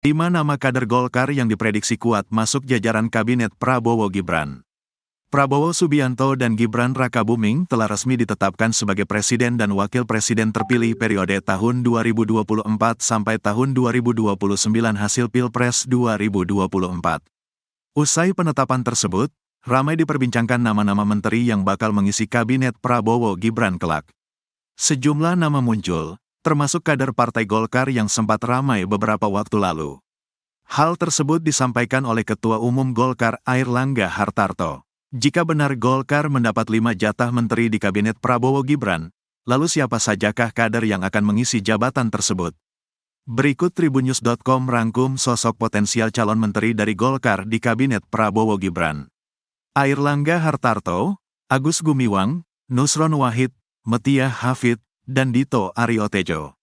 5 nama kader Golkar yang diprediksi kuat masuk jajaran kabinet Prabowo-Gibran. Prabowo Subianto dan Gibran Rakabuming telah resmi ditetapkan sebagai presiden dan wakil presiden terpilih periode tahun 2024 sampai tahun 2029 hasil Pilpres 2024. Usai penetapan tersebut, ramai diperbincangkan nama-nama menteri yang bakal mengisi kabinet Prabowo-Gibran kelak. Sejumlah nama muncul, termasuk kader Partai Golkar yang sempat ramai beberapa waktu lalu. Hal tersebut disampaikan oleh Ketua Umum Golkar Airlangga Hartarto. Jika benar Golkar mendapat 5 jatah menteri di kabinet Prabowo-Gibran, lalu siapa sajakah kader yang akan mengisi jabatan tersebut? Berikut Tribunnews.com rangkum sosok potensial calon menteri dari Golkar di kabinet Prabowo-Gibran. Airlangga Hartarto, Agus Gumiwang, Nusron Wahid, Metiah Hafid, dan Dito Aryo Tejo.